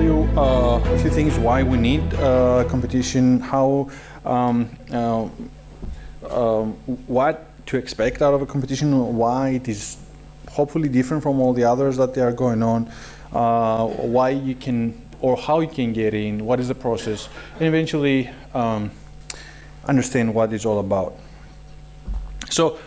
tell you a few things why we need competition, what to expect out of a competition, why it is hopefully different from all the others that they are going on, why you can or how you can get in, what is the process, and eventually understand what it's all about. So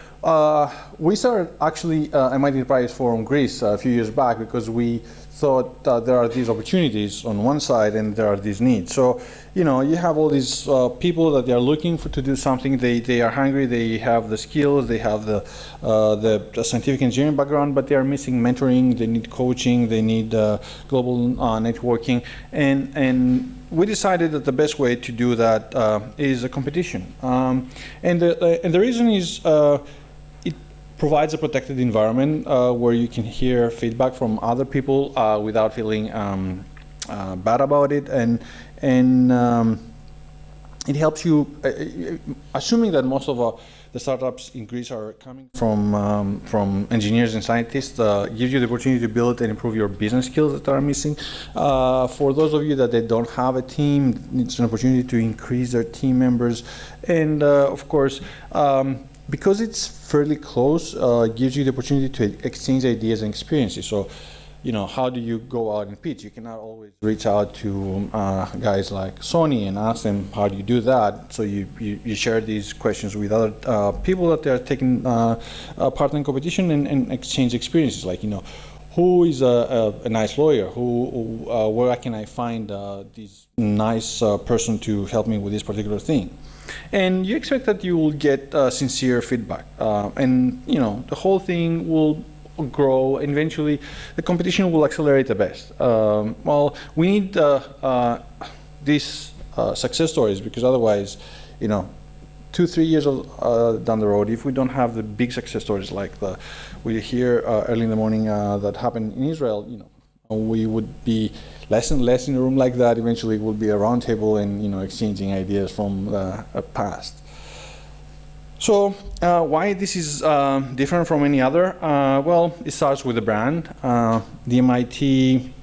we started actually MIT Prize Forum Greece a few years back because we thought there are these opportunities on one side and there are these needs. So, you know, you have all these people that they are looking to do something. They are hungry. They have the skills. They have the scientific engineering background, but they are missing mentoring. They need coaching. They need global networking. And we decided that the best way to do that is a competition. And the reason is it provides a protected environment where you can hear feedback from other people without feeling bad about it, and it helps you, assuming that most of the startups in Greece are coming from engineers and scientists, gives you the opportunity to build and improve your business skills that are missing. For those of you that they don't have a team, it's an opportunity to increase their team members, and of course, because it's fairly close, gives you the opportunity to exchange ideas and experiences. So, you know, how do you go out and pitch? You cannot always reach out to guys like Sony and ask them, how do you do that? So you share these questions with other people that they are taking part in competition and exchange experiences. Like, you know, who is a nice lawyer? Where can I find this nice person to help me with this particular thing? And you expect that you will get sincere feedback, and you know the whole thing will grow. Eventually, the competition will accelerate the best. Well, we need these success stories, because otherwise, you know, 2-3 years down the road, if we don't have the big success stories like we hear early in the morning that happened in Israel, you know, we would be less and less in a room like that. Eventually, it will be a round table and, you know, exchanging ideas from the past. So why this is different from any other? Well, it starts with the brand. The MIT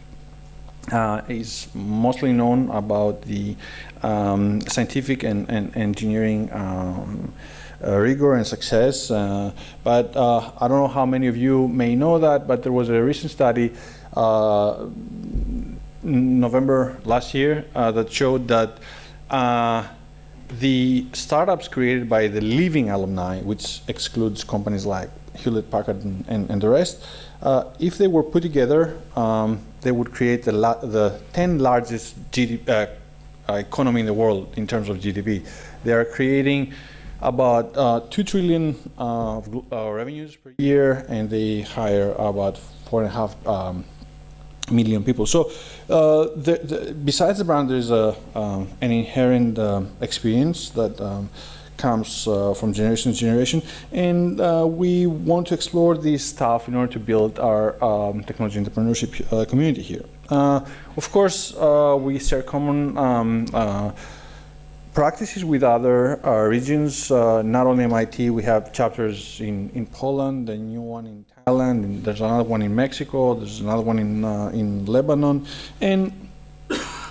is mostly known about the scientific and engineering rigor and success, but I don't know how many of you may know that, but there was a recent study November last year that showed that the startups created by the living alumni, which excludes companies like Hewlett-Packard and the rest, if they were put together, they would create the 10 largest economy in the world in terms of GDP. They are creating about 2 trillion revenues per year, and they hire about 4.5 million people. So besides the brand, there's an inherent experience that comes from generation to generation, and we want to explore this stuff in order to build our technology entrepreneurship community here. Of course, we share common practices with other regions. Not only MIT, we have chapters in Poland, a new one in Thailand, and there's another one in Mexico, there's another one in Lebanon, and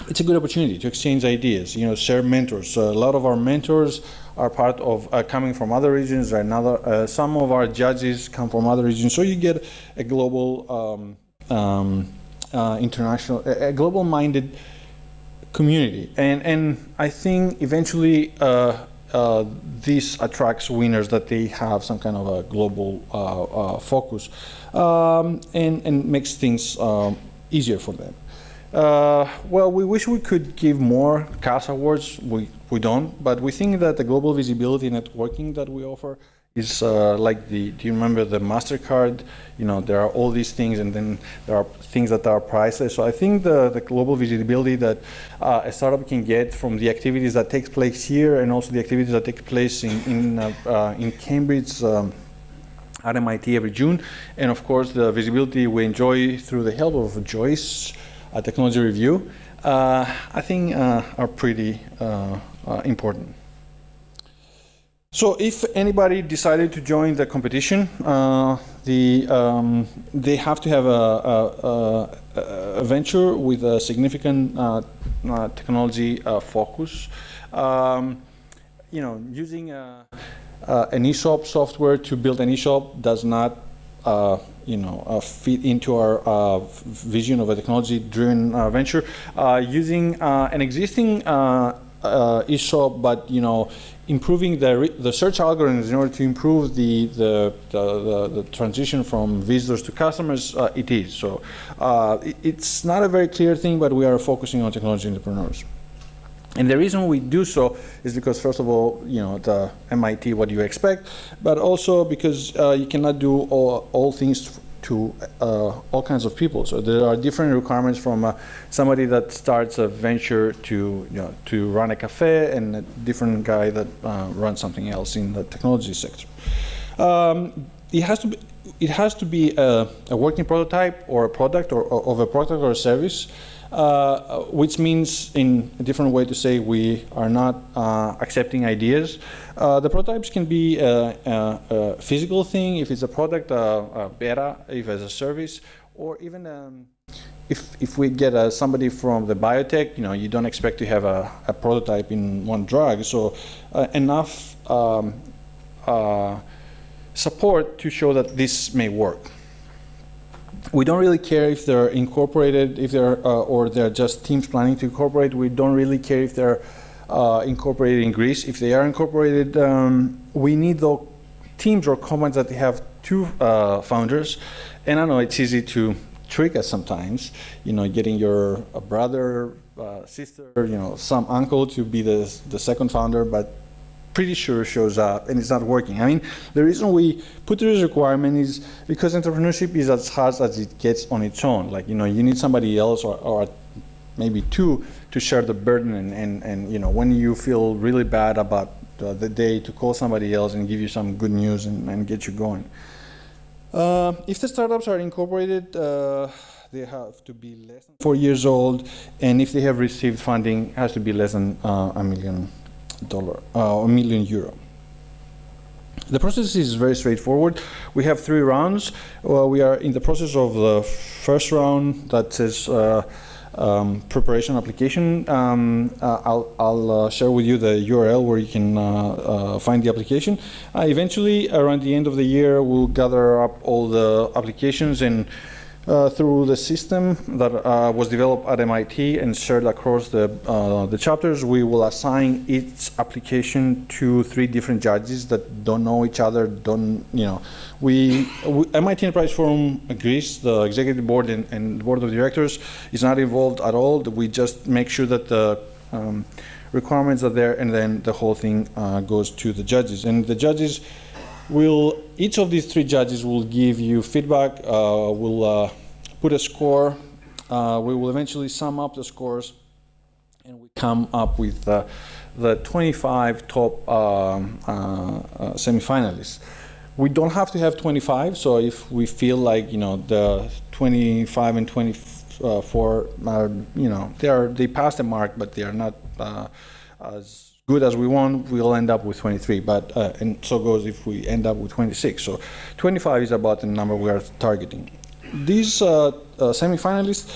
it's a good opportunity to exchange ideas, you know, share mentors. A lot of our mentors are part of coming from other regions, or some of our judges come from other regions, so you get a global, international, a global-minded community, and I think eventually this attracts winners, that they have some kind of a global focus, and makes things easier for them. Well, we wish we could give more CAS awards. We don't, but we think that the global visibility networking that we offer is like do you remember the MasterCard? You know, there are all these things, and then there are things that are priceless. So I think the global visibility that a startup can get from the activities that take place here, and also the activities that take place in Cambridge at MIT every June, and of course the visibility we enjoy through the help of Joyce, a technology review, I think are pretty important. So if anybody decided to join the competition, they have to have a venture with a significant technology focus. Using an ESOP software to build an ESOP does not fit into our vision of a technology-driven venture. Using an existing ESOP, but improving the search algorithms in order to improve the transition from visitors to customers, it is. So it's not a very clear thing, but we are focusing on technology entrepreneurs. And the reason we do so is because, first of all, the MIT, what do you expect? But also because you cannot do all things to all kinds of people. So there are different requirements from somebody that starts a venture to run a cafe, and a different guy that runs something else in the technology sector. It has to be a working prototype or a product or of a product or a service. Which means, in a different way to say, we are not accepting ideas. The prototypes can be a physical thing, if it's a product, a beta, if it's a service, or even if we get somebody from the biotech, you don't expect to have a prototype in one drug, so enough support to show that this may work. We don't really care if they're incorporated, or they're just teams planning to incorporate. We don't really care if they're incorporated in Greece. If they are incorporated, we need those teams or companies that they have two founders. And I know it's easy to trick us sometimes, getting your brother, sister, some uncle to be the second founder, but pretty sure shows up and it's not working. I mean, the reason we put this requirement is because entrepreneurship is as hard as it gets on its own. Like, you need somebody else or maybe two to share the burden, and when you feel really bad about the day, to call somebody else and give you some good news and get you going. If the startups are incorporated, they have to be less than 4 years old, and if they have received funding, it has to be less than $1 million. €1 million. The process is very straightforward. We have 3 rounds. We are in the process of the first round that says preparation application. I'll share with you the URL where you can find the application. Eventually, around the end of the year, we'll gather up all the applications and through the system that was developed at MIT and shared across the chapters, we will assign each application to 3 different judges that don't know each other. MIT Enterprise Forum Greece, the executive board and the board of directors, is not involved at all. We just make sure that the requirements are there, and then the whole thing goes to the judges. And the judges each of these 3 judges will give you feedback, will put a score, we will eventually sum up the scores, and we come up with the 25 top semifinalists. We don't have to have 25, so if we feel like the 25 and 24 are, they pass the mark, but they are not as good as we want, we'll end up with 23, but and so goes if we end up with 26. So 25 is about the number we are targeting. These semifinalists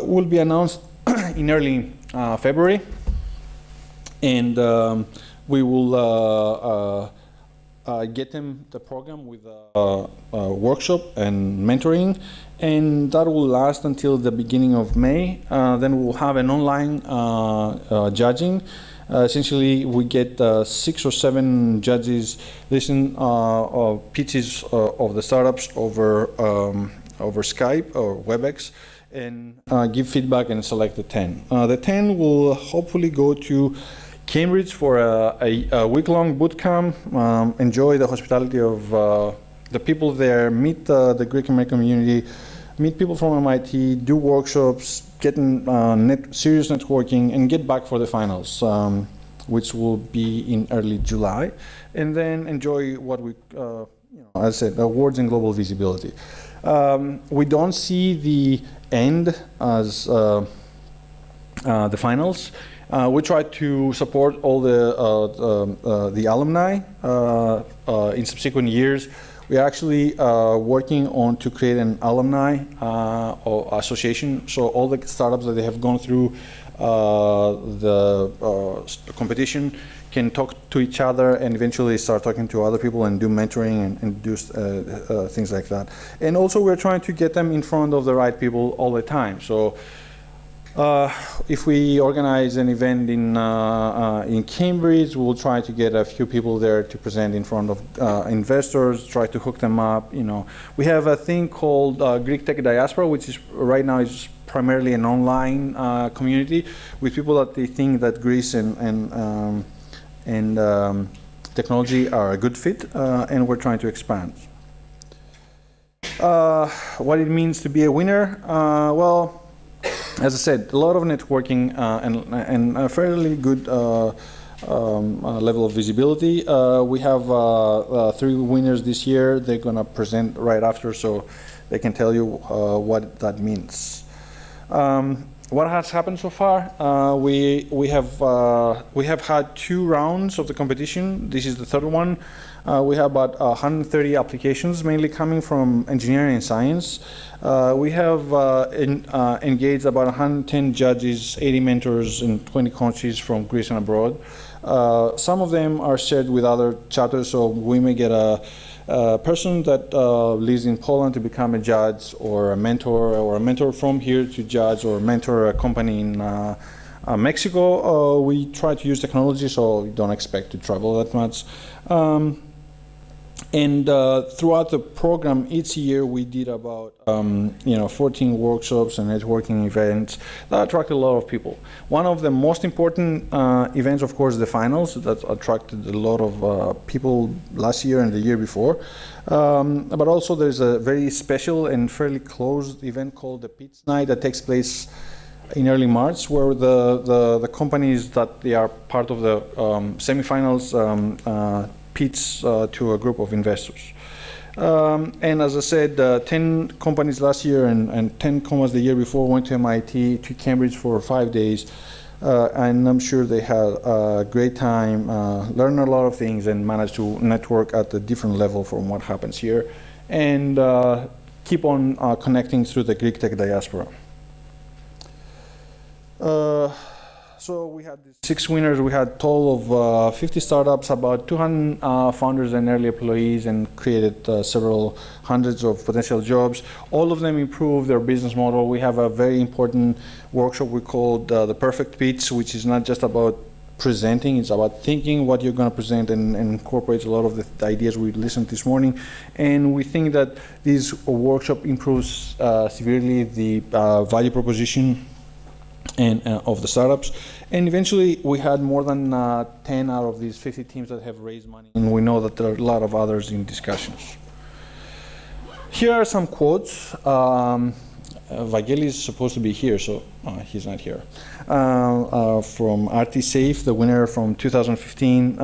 will be announced in early February, and we will get them the program with a workshop and mentoring, and that will last until the beginning of May. Then we'll have an online judging. Essentially, we get 6 or 7 judges listen pitches of the startups over Skype or WebEx, and give feedback and select the 10. The 10 will hopefully go to Cambridge for a week-long boot camp, enjoy the hospitality of the people there, meet the Greek American community, meet people from MIT, do workshops, get serious networking, and get back for the finals, which will be in early July, and then enjoy what we, as I said, awards and global visibility. We don't see the end as the finals. We try to support all the alumni. In subsequent years, we are actually working on to create an alumni or association. So all the startups that they have gone through the competition can talk to each other and eventually start talking to other people and do mentoring and do things like that. And also we're trying to get them in front of the right people all the time. So if we organize an event in Cambridge, we'll try to get a few people there to present in front of investors, try to hook them up. You know, we have a thing called Greek Tech Diaspora, which is right now is primarily an online community with people that they think that Greece and technology are a good fit, and we're trying to expand. What it means to be a winner? Well, as I said, a lot of networking and a fairly good level of visibility. We have 3 winners this year. They're going to present right after, so they can tell you what that means. What has happened so far? We have had 2 rounds of the competition. This is the 3rd one. We have about 130 applications, mainly coming from engineering and science. We have engaged about 110 judges, 80 mentors in 20 countries from Greece and abroad. Some of them are shared with other chapters, so we may get a person that lives in Poland to become a judge, or a mentor from here to judge, or mentor a company in Mexico. We try to use technology, so you don't expect to travel that much. And throughout the program, each year we did about 14 workshops and networking events that attracted a lot of people. One of the most important events, of course, the finals that attracted a lot of people last year and the year before. But also there's a very special and fairly closed event called the Pitch Night that takes place in early March, where the companies that they are part of the semifinals pitch to a group of investors. And as I said, 10 companies last year and 10 companies the year before went to MIT, to Cambridge for 5 days. And I'm sure they had a great time, learned a lot of things, and managed to network at a different level from what happens here, and keep on connecting through the Greek Tech Diaspora. So we had 6 winners. We had a total of 50 startups, about 200 founders and early employees, and created several hundreds of potential jobs. All of them improved their business model. We have a very important workshop we called the Perfect Pitch, which is not just about presenting, it's about thinking what you're going to present, and incorporates a lot of the ideas we listened this morning. And we think that this workshop improves severely the value proposition and of the startups. And eventually we had more than 10 out of these 50 teams that have raised money, and we know that there are a lot of others in discussions. Here are some quotes. Vassilis is supposed to be here, so he's not here. From RT Safe, the winner from 2015.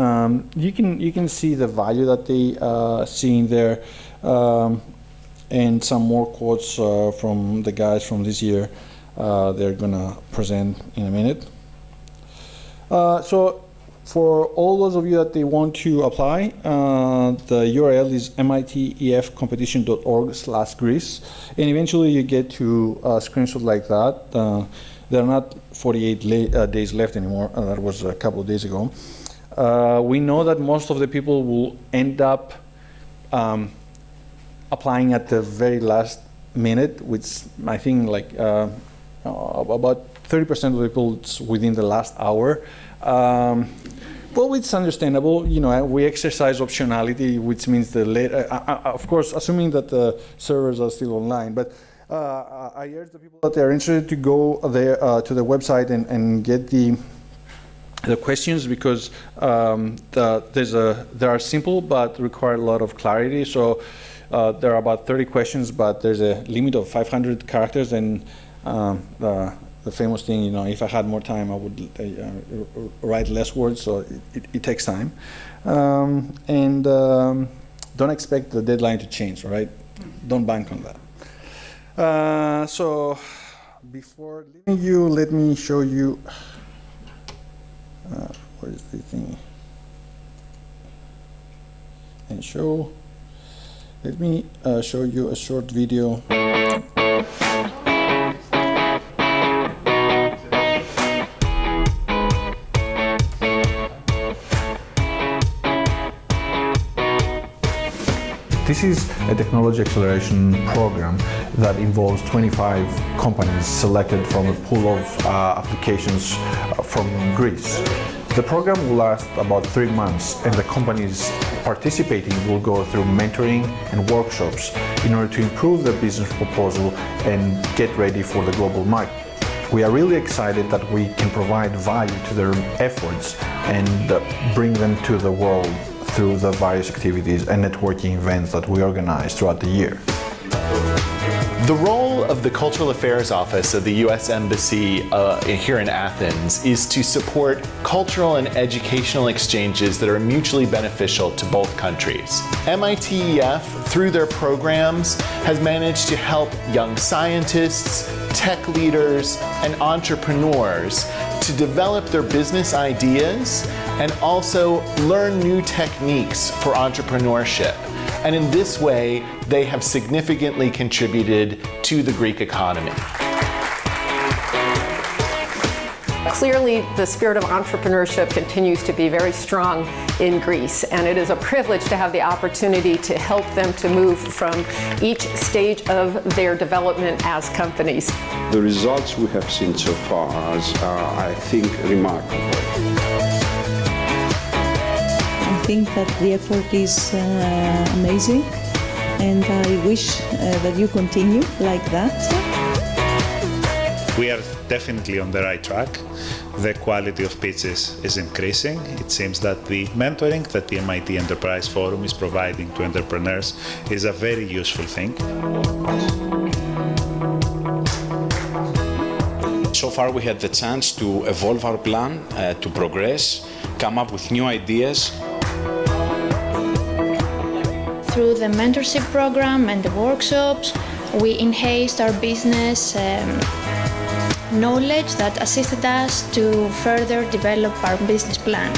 You can see the value that they see in there, and some more quotes from the guys from this year. They're gonna present in a minute. So for all those of you that they want to apply, the URL is mitefcompetition.org/Greece, and eventually you get to a screenshot like that. There are not 48 days left anymore. That was a couple of days ago. We know that most of the people will end up applying at the very last minute, which I think like about 30% of the people within the last hour. Well, it's understandable. You know, we exercise optionality, which means the later, of course, assuming that the servers are still online. But I urge the people that they are interested to go there to the website and get the questions, because they are simple but require a lot of clarity. So there are about 30 questions, but there's a limit of 500 characters, and the famous thing, you know, if I had more time, I would write less words, so it takes time. And don't expect the deadline to change, right? Don't bank on that. So before leaving you, let me show you Where is the thing? And show. Let me show you a short video. This is a technology acceleration program that involves 25 companies selected from a pool of applications from Greece. The program will last about 3 months, and the companies participating will go through mentoring and workshops in order to improve their business proposal and get ready for the global market. We are really excited that we can provide value to their efforts and bring them to the world through the various activities and networking events that we organize throughout the year. The role of the Cultural Affairs Office of the U.S. Embassy here in Athens is to support cultural and educational exchanges that are mutually beneficial to both countries. MITEF, through their programs, has managed to help young scientists, tech leaders, and entrepreneurs to develop their business ideas and also learn new techniques for entrepreneurship. And in this way, they have significantly contributed to the Greek economy. Clearly, the spirit of entrepreneurship continues to be very strong in Greece, and it is a privilege to have the opportunity to help them to move from each stage of their development as companies. The results we have seen so far are, I think, remarkable. I think that the effort is amazing, and I wish that you continue like that. We are definitely on the right track. The quality of pitches is increasing. It seems that the mentoring that the MIT Enterprise Forum is providing to entrepreneurs is a very useful thing. So far we had the chance to evolve our plan, to progress, come up with new ideas. Through the mentorship program and the workshops, we enhanced our business knowledge that assisted us to further develop our business plan.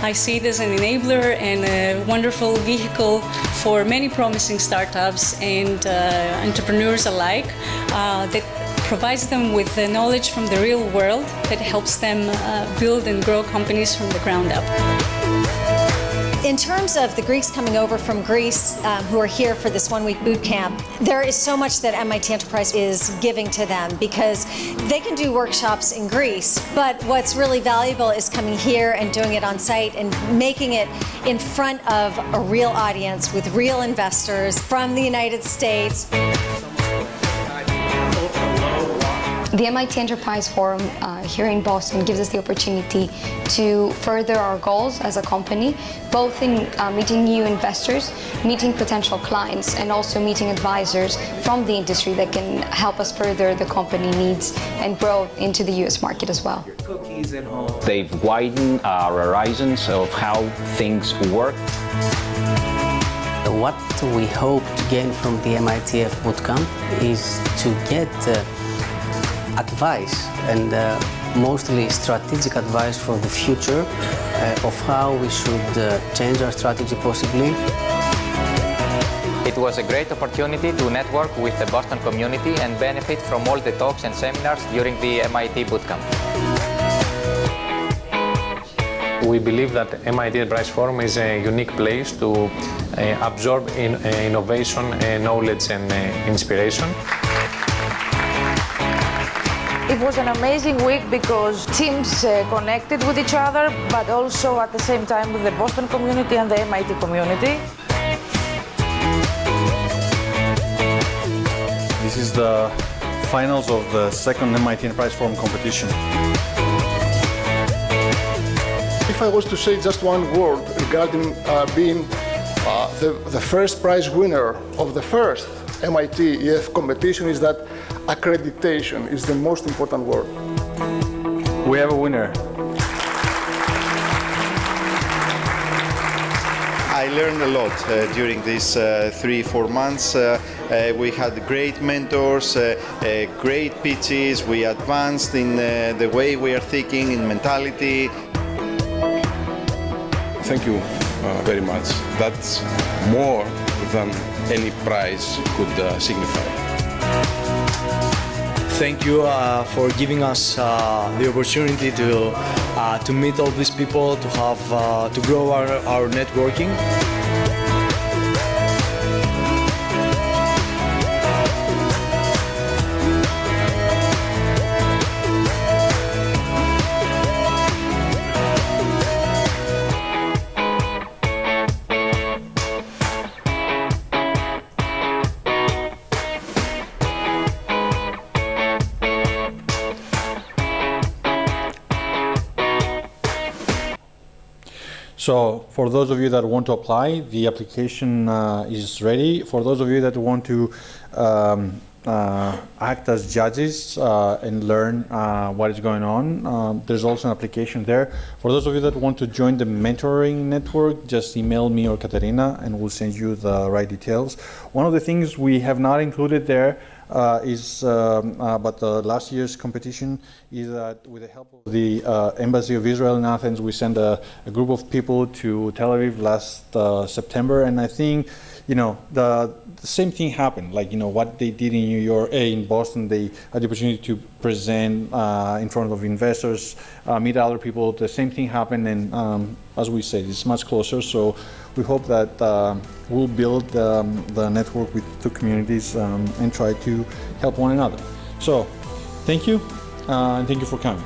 I see it as an enabler and a wonderful vehicle for many promising startups and entrepreneurs alike that provides them with the knowledge from the real world that helps them build and grow companies from the ground up. In terms of the Greeks coming over from Greece who are here for this one-week boot camp, there is so much that MIT Enterprise is giving to them because they can do workshops in Greece, but what's really valuable is coming here and doing it on site and making it in front of a real audience with real investors from the United States. The MIT Enterprise Forum here in Boston gives us the opportunity to further our goals as a company, both in meeting new investors, meeting potential clients, and also meeting advisors from the industry that can help us further the company needs and grow into the US market as well. They've widened our horizons of how things work. What we hope to gain from the MITF bootcamp is to get advice and mostly strategic advice for the future of how we should change our strategy possibly. It was a great opportunity to network with the Boston community and benefit from all the talks and seminars during the MIT bootcamp. We believe that MIT Enterprise Forum is a unique place to absorb innovation, knowledge and inspiration. It was an amazing week because teams connected with each other, but also at the same time with the Boston community and the MIT community. This is the finals of the second MIT Enterprise Forum competition. If I was to say just one word regarding being the first prize winner of the first MIT EF competition is that accreditation is the most important word. We have a winner. I I learned a lot during these 3-4 months. We had great mentors, great pitches. We advanced in the way we are thinking, in mentality. Thank you very much. That's more than any prize could signify. Thank you for giving us the opportunity to meet all these people, to have to grow our networking. So for those of you that want to apply, the application is ready. For those of you that want to act as judges and learn what is going on, there's also an application there. For those of you that want to join the mentoring network, just email me or Katerina and we'll send you the right details. One of the things we have not included there but last year's competition is that with the help of the Embassy of Israel in Athens, we sent a group of people to Tel Aviv last September, and I think, you know, the same thing happened. Like, you know, what they did in New York, in Boston, they had the opportunity to present in front of investors, meet other people. The same thing happened, and as we said, it's much closer. So we hope that we'll build the network with two communities and try to help one another. So thank you, and thank you for coming.